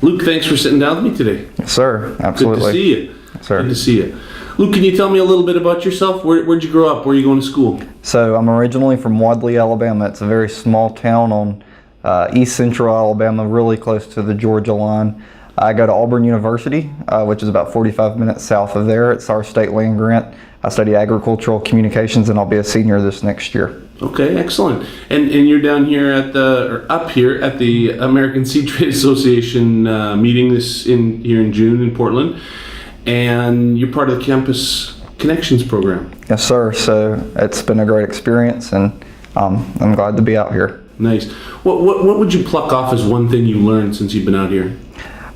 Luke, thanks for sitting down with me today. Yes, sir. Absolutely. Good to see you. Yes, sir. Good to see you. Luke, can you tell me a little bit about yourself? Where'd you grow up? Where are you going to school? So I'm originally from Wadley, Alabama. It's a very small town on east central Alabama, really close to the Georgia line. I go to Auburn University, which is about 45 minutes south of there. It's our state land grant. I study Agricultural Communications, and I'll be a senior this next year. Okay, excellent. And you're down here up here at the American Seed Trade Association meeting here in June in Portland, and you're part of the Campus Connections program. Yes, sir. So it's been a great experience, and I'm glad to be out here. Nice. What would you pluck off as one thing you learned since you've been out here?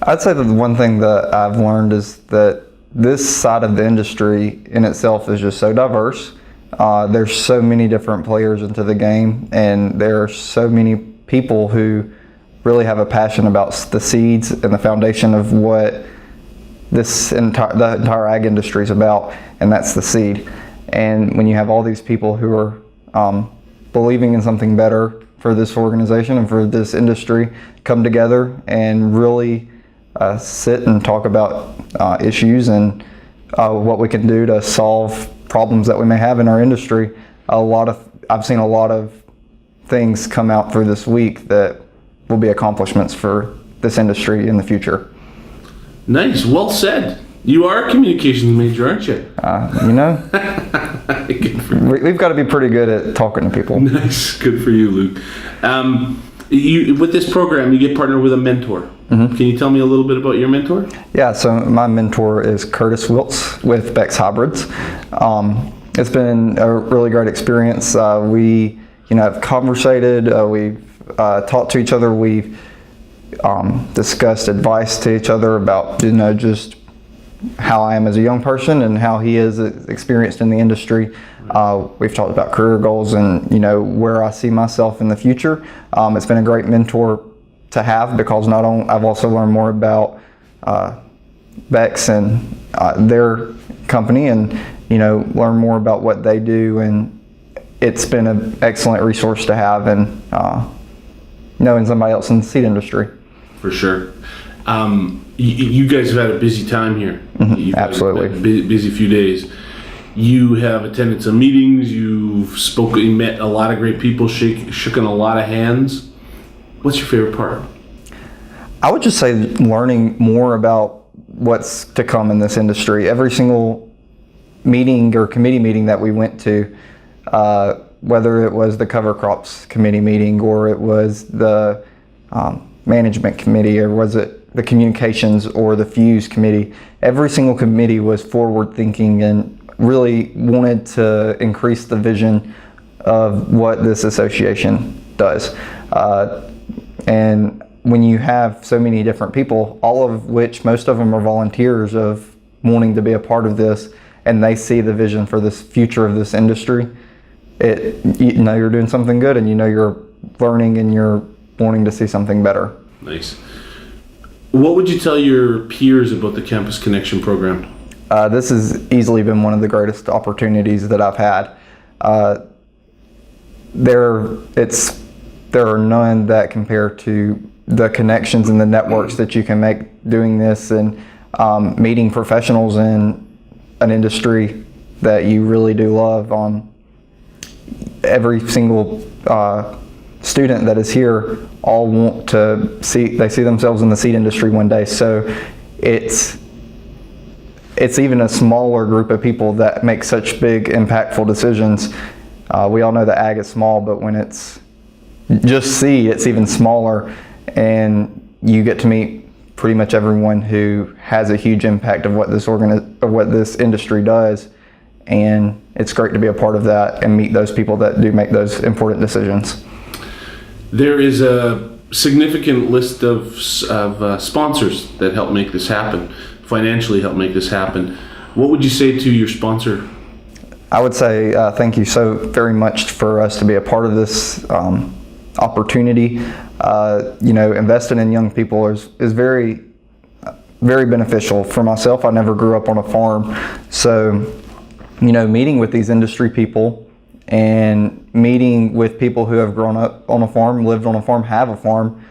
I'd say that the one thing that I've learned is that this side of the industry in itself is just so diverse. There's so many different players into the game, and there are so many people who really have a passion about the seeds and the foundation of what the entire ag industry is about, and that's the seed. And when you have all these people who are believing in something better for this organization and for this industry come together and really sit and talk about issues and what we can do to solve problems that we may have in our industry. I've seen a lot of things come out through this week that will be accomplishments for this industry in the future. Nice, well said. You are a communications major, aren't you? We've got to be pretty good at talking to people. Nice, good for you, Luke. With this program, you get partnered with a mentor. Mm-hmm. Can you tell me a little bit about your mentor? Yeah, so my mentor is Curtis Wiltz with Beck's Hybrids. It's been a really great experience. We have conversated, we've talked to each other, we've discussed advice to each other about just how I am as a young person and how he is experienced in the industry. We've talked about career goals and where I see myself in the future. It's been a great mentor to have because I've also learned more about Beck's and their company, and learn more about what they do, and it's been an excellent resource to have, and knowing somebody else in the seed industry. For sure. You guys have had a busy time here. Mm-hmm. Absolutely. Busy few days. You have attended some meetings, you've spoken, you met a lot of great people, shooken a lot of hands. What's your favorite part? I would just say learning more about what's to come in this industry. Every single meeting or committee meeting that we went to, whether it was the cover crops committee meeting or it was the management committee or was it the communications or the Fuse committee, every single committee was forward thinking and really wanted to increase the vision of what this association does. And when you have so many different people, all of which most of them are volunteers of wanting to be a part of this, and they see the vision for this future of this industry, you're doing something good, and you're learning and you're wanting to see something better. Nice. What would you tell your peers about the Campus Connection program? This has easily been one of the greatest opportunities that I've had. There are none that compare to the connections and the networks that you can make doing this and meeting professionals in an industry that you really do love. Every single student that is here all want to see themselves in the seed industry one day. So it's even a smaller group of people that make such big impactful decisions. We all know that ag is small, but when it's just seed, it's even smaller, and you get to meet pretty much everyone who has a huge impact of what this industry does, and it's great to be a part of that and meet those people that do make those important decisions. There is a significant list of sponsors that help make this happen, financially help make this happen. What would you say to your sponsor? I would say thank you so very much for us to be a part of this opportunity. Investing in young people is very, very beneficial. For myself, I never grew up on a farm, so meeting with these industry people and meeting with people who have grown up on a farm, lived on a farm, have a farm,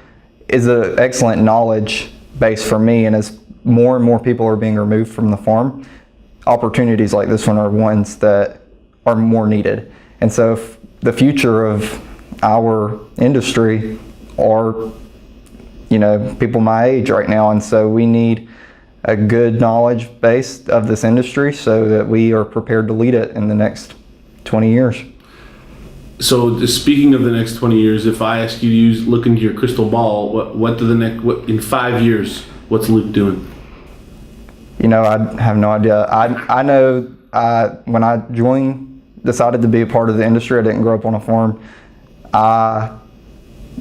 is an excellent knowledge base for me. And as more and more people are being removed from the farm, opportunities like this one are ones that are more needed. And so if the future of our industry are, people my age right now, and so we need a good knowledge base of this industry so that we are prepared to lead it in the next 20 years. So speaking of the next 20 years, if I ask you to look into your crystal ball, what in 5 years, what's Luke doing? I have no idea. I know when I decided to be a part of the industry, I didn't grow up on a farm.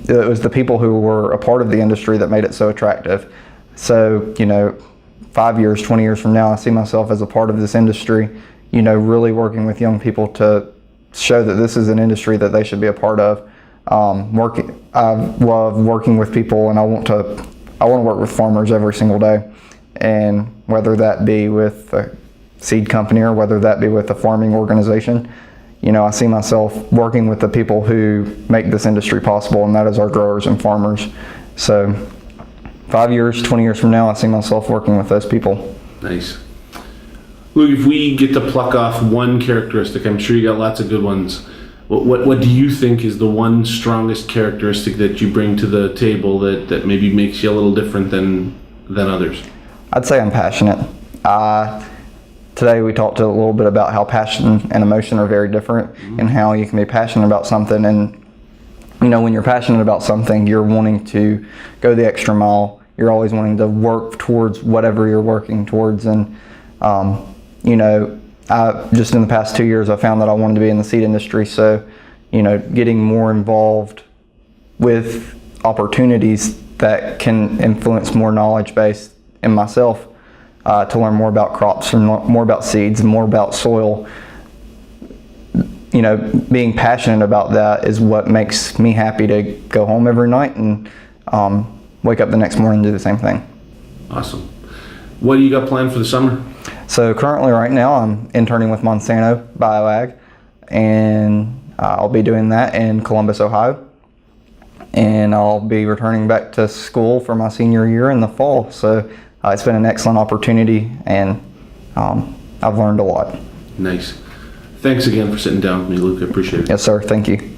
It was the people who were a part of the industry that made it so attractive. So, 5 years, 20 years from now, I see myself as a part of this industry, really working with young people to show that this is an industry that they should be a part of. I love working with people, and I want to work with farmers every single day. And whether that be with a seed company or whether that be with a farming organization, I see myself working with the people who make this industry possible, and that is our growers and farmers. So 5 years, 20 years from now, I see myself working with those people. Nice. Luke, if we get to pluck off one characteristic, I'm sure you got lots of good ones. What do you think is the one strongest characteristic that you bring to the table that maybe makes you a little different than others? I'd say I'm passionate. Today we talked a little bit about how passion and emotion are very different, and how you can be passionate about something, and when you're passionate about something, you're wanting to go the extra mile. You're always wanting to work towards whatever you're working towards. And just in the past 2 years, I found that I wanted to be in the seed industry. So getting more involved with opportunities that can influence more knowledge base in myself, to learn more about crops and more about seeds and more about soil. Being passionate about that is what makes me happy to go home every night and wake up the next morning and do the same thing. Awesome. What do you got planned for the summer? So currently right now I'm interning with Monsanto BioAg, and I'll be doing that in Columbus, Ohio. And I'll be returning back to school for my senior year in the fall. So it's been an excellent opportunity, and I've learned a lot. Nice. Thanks again for sitting down with me, Luke. I appreciate it. Yes, sir. Thank you.